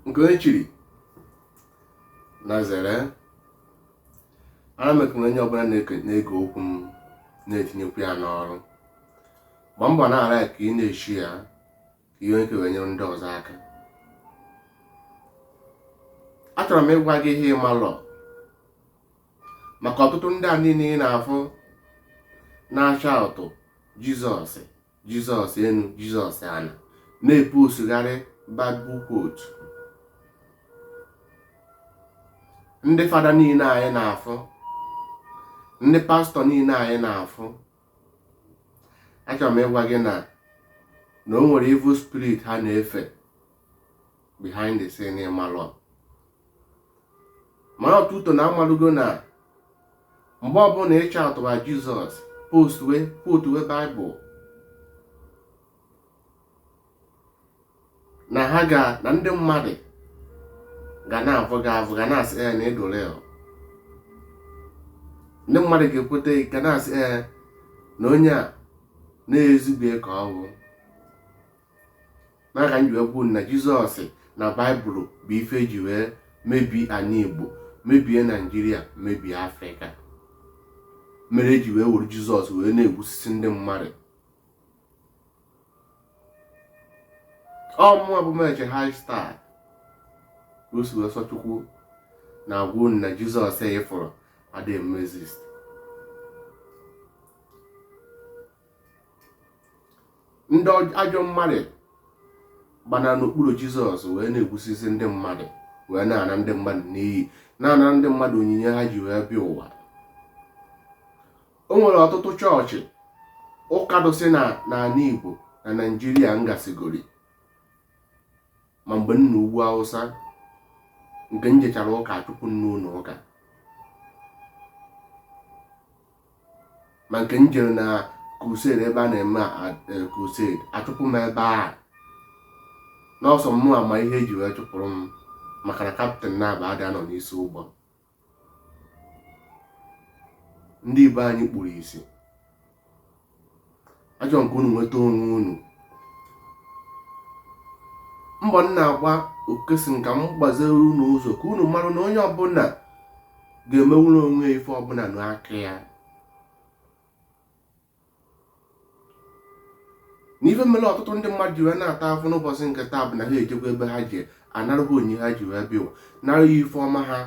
nke onye chiri na zere. Ana m ekele onye ọbụla na-ege okwu m na-etinyekwu ya n'ọrụ. Gba mbọ na-ara ka ị na-eshi ya ka ihe onye wee nyere ndị ọzọ aka. Achọrọ m ịgwa gị ihe ịmalụ maka ọtụtụ ndị a niile ị na-afụ na-acha ụtụ Jizọs Jizọs enu Jizọs ana na-epu osugharị Bible quote. Ndị fada niile anyị na-afụ, ndị pastọ niile anyị na-afụ, achọrọ m ịgwa gị na o nwere evil spirit ha na-efe behind the scene ịmalụ. Mana ọtụtụ na-amalụgo na mgbe ọbụla ịcha atụba Jizọs postuwe Bible na ha na ndị mmadụ ga na-afụ gị afụ ga na-asị na ịdụrụ ya. Ndị mmadụ ga-ekweta ga na-asị na onye a na-ezube ka ọ bụ n'aka njiwekwu na Jizọs na Baịbụl bụ ife eji wee mebie ana Igbo, mebie Naịjirịa, mebie Afrịka, mere eji wee were Jizọs wee na-egbusisi ndị mmadụ. Ọmụma bụ meche high star Usuweso Chukwu na-agwa unu na Jizọs ịfụrụ adịghị exist. Ndị ajọ mmadụ gbana n'okpuru Jizọs wee na-egbusisi ndị mmadụ, wee na-ana ndị mmadụ n'iyi, na-ana ndị mmadụ onyinye ha ji wee bịa ụwa. O nwere ọtụtụ chọọchị ụka dosi n'ala Igbo na Naịjirịa ngasigori, ma mgbe m na ugwu Awụsa nke m jechara ụka achụpụ n'ụlọ ụka, ma nke m jere na crusade ebe a na-eme crusade achụpụ m ebe a. N'ọsọ mụ ama ihe eji wee chụpụrụ m maka na kaptịn na-aba adị anọ n'isi ụgbọ. Ndị Igbo anyị kpuru isi. Achọ nke unu nweta onwe unu. Mbọ m na-agba okesi nka m gbazere unu ụzọ ka unu marụ na onye ọbụla ga-emewuru onwe ife ọbụla n'aka ya. N'ife mere ọtụtụ ndị mmadụ ji wee na-ata afụ n'ụbọchị nke taa bụ na ha ejekwa ebe ha ji anarụghị onye ha ji wee bịa, nara ya ife ọma ha.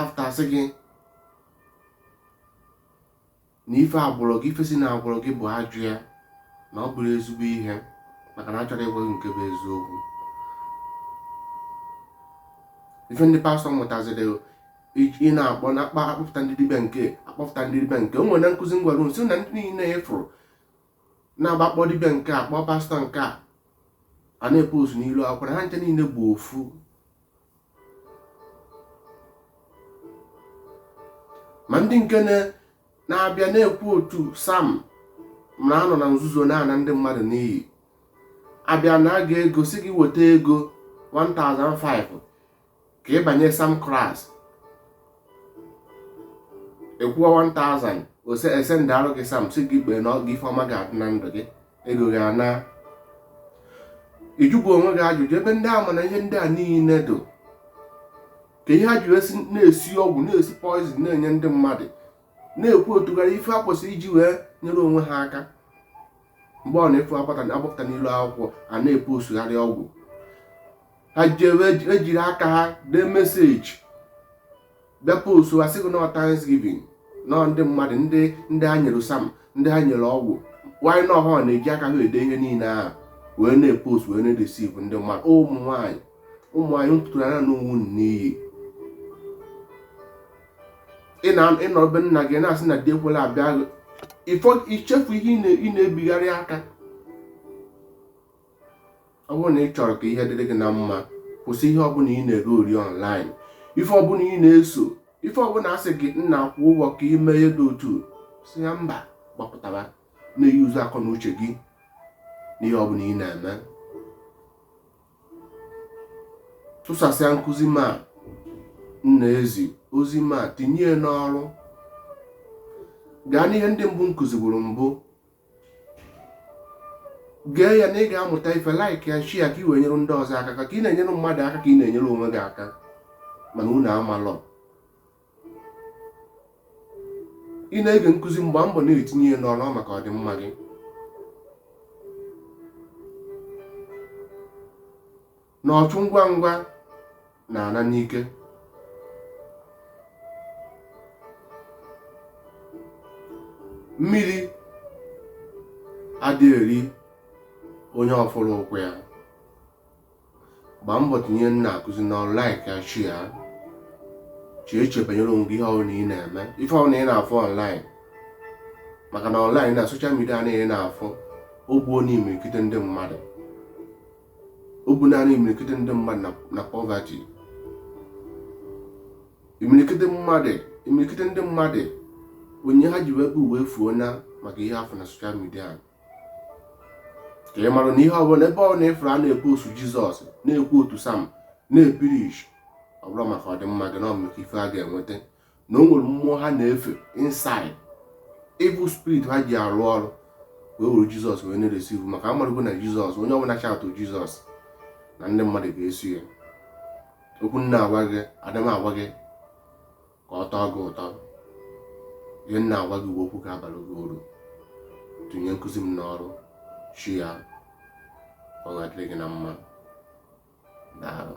Afta asị gị na ife agbụrụ gị, ife si na agbụrụ gị bụ ajụ ya, na ọ bụrụ ezigbo ihe maka na achọrọ ịgwa gị nke bụ eziokwu. Ife ndị pastọ mụtaziri ị na-akpọ na akpọpụta ndị dibịa nke o nwere na nkụzi ngwara nsi na ndị niile ịfụrụ na-agba akpọ dibịa nke a kpọọ pastọ nke a na-epostu n'ilu akwụkwọ na ha nche niile bụ ofu. Ma ndị nke na-abịa na-ekwu otu Sam na anọ na nzuzo na-ana ndị mmadụ n'iyi, abịa na aga ego si gị weta ego 1,500 ka ịbanye Sam class, ekwuo 1,000 ese ndị arụ gị Sam si gị kpee na ọgụ ife ọma ga-adị na ndụ gị, ego gị ana. Ijụbụ onwe gị ajụjụ ebe ndị ama na ihe ndị a niile dị ka ihe ha ji na-esi ọgwụ, na-esi poison na-enye ndị mmadụ, na-ekwu otugara ife a kwesịrị iji wee nyere onwe ha aka. Mgbe ọ na-efu agbapụta n'ilu akwụkwọ a na-epu osugharị ọgwụ, ha ejiri aka ha dee meseji bịa postu asị gị na Thanksgiving nọ ndị mmadụ ndị ha nyere Sam, ndị ha nyere ọgwụ, nwanyị na ọha na-eji aka ha ede ihe niile ahụ wee na-epost wee na-edesivu ndị mmadụ. ụmụ nwaanyị ntụtụrụ anya n'onwe unu n'iyi. Ịnọ ebe nna gị na-asị na di ekwela abịa, ichefu ihe ị na-ebigharị aka. Ọ bụrụ na ị chọrọ ka ihe dịrị gị na mma, kwụsị ihe ọbụla ị na-ere ori online, ife ọbụla ị na-eso, ife ọbụla asị gị nna kwụ ụgwọ ka ime ihe dị otu, si ya mba, gbapụtara na-eyuzu akọ na uche gị n'ihe ọbụla ị na-eme. Tụsasịa nkụzi ma nna ezi ozi ma tinye n'ọrụ. Gaa n'ihe ndị mbụ nkụzigburu mbụ, gee ya na ị ga-amụta ife, like ya, share ka ị wee nyere ndị ọzọ aka, ka ị na-enyere mmadụ aka ka ị na-enyere onwe gị aka, mana unu amalọ. Ị na-ege nkụzi mgba mbọ na-etinye ya n'ọrụ maka ọdịmma gị. Na ọchụ ngwa ngwa na-ana n'ike. Mmiri adịghị eri onye ọfụrụ ụkwụ ya. Gbaa mbọ tinye nna akụzi n'ọrụ, like ya, share, chee eche banyere onwe gị ihe ọbụla ị na-eme, ife ọbụla ị na-afụ online, maka na online na social media anaghị na-afụ ogbuo n'imirikite ndị mmadụ, ogbu naanị imirikite ndị mmadụ na poverty, imirikite ndị mmadụ onye ha ji webe uwe fuo na maka ihe afọ na social media. Ka ị mara na ihe ọbụla ebe ọ na-efere a na-epostu Jizọs, na-ekwu otu Sam, na-epirish, ọ bụrụ maka ọdịmma gị na ọmụmụ ife a ga-enweta, na o nwere mmụọ ha na-efe inside, evil spirit ha ji arụ ọrụ wee were Jizọs wee na-eresivu, maka amarụgo na Jizọs, onye ọbụla chaatụ Jizọs na ndị mmadụ ga-eso ya. Okwu nna agwa gị, adịm agwa gị ka ọ tọọ gị ụtọ. Ihe nna agwa gị bụ okwu ga-abalị gị uru. Tinye nkụzi m n'ọrụ, share, ọ ga-adịrị gị na mma. Daalụ.